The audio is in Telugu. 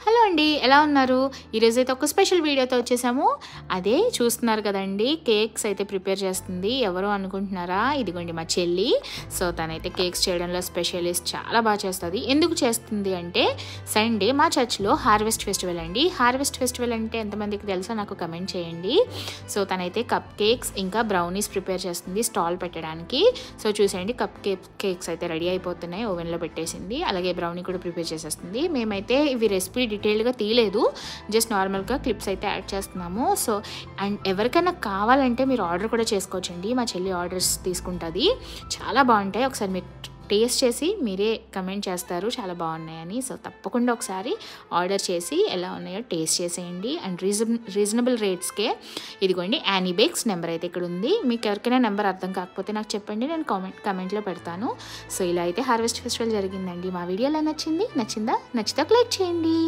హలో అండి, ఎలా ఉన్నారు? ఈరోజైతే ఒక స్పెషల్ వీడియోతో వచ్చేసాము. అదే చూస్తున్నారు కదండి, కేక్స్ అయితే ప్రిపేర్ చేస్తుంది. ఎవరు అనుకుంటున్నారా? ఇదిగోండి మా చెల్లి. సో తనైతే కేక్స్ చేయడంలో స్పెషలిస్ట్, చాలా బాగా చేస్తుంది. ఎందుకు చేస్తుంది అంటే సండే మా చర్చ్లో హార్వెస్ట్ ఫెస్టివల్ అండి. హార్వెస్ట్ ఫెస్టివల్ అంటే ఎంతమందికి తెలుసో నాకు కమెంట్ చేయండి. సో తనైతే కప్ కేక్స్ ఇంకా బ్రౌనీస్ ప్రిపేర్ చేస్తుంది స్టాల్ పెట్టడానికి. సో చూసేయండి, కప్ కేక్స్ అయితే రెడీ అయిపోతున్నాయి, ఓవెన్లో పెట్టేసింది. అలాగే బ్రౌనీ కూడా ప్రిపేర్ చేసేస్తుంది. మేమైతే ఇవి రెసిపీ డీటెయిల్గా తీయలేదు, జస్ట్ నార్మల్గా క్లిప్స్ అయితే యాడ్ చేస్తున్నాము. సో అండ్ ఎవరికైనా కావాలంటే మీరు ఆర్డర్ కూడా చేసుకోవచ్చండి. మా చెల్లి ఆర్డర్స్ తీసుకుంటుంది, చాలా బాగుంటాయి. ఒకసారి మీరు టేస్ట్ చేసి మీరే కమెంట్ చేస్తారు చాలా బాగున్నాయని. సో తప్పకుండా ఒకసారి ఆర్డర్ చేసి ఎలా ఉన్నాయో టేస్ట్ చేసేయండి. అండ్ రీజనబుల్ రేట్స్కే. ఇదిగోండి యానీ బేక్స్ నెంబర్ అయితే ఇక్కడ ఉంది. మీకు ఎవరికైనా నెంబర్ అర్థం కాకపోతే నాకు చెప్పండి, నేను కమెంట్లో పెడతాను. సో ఇలా అయితే హార్వెస్ట్ ఫెస్టివల్ జరిగిందండి. మా వీడియో ఎలా నచ్చిందా? నచ్చితే ఒక లైక్ చేయండి.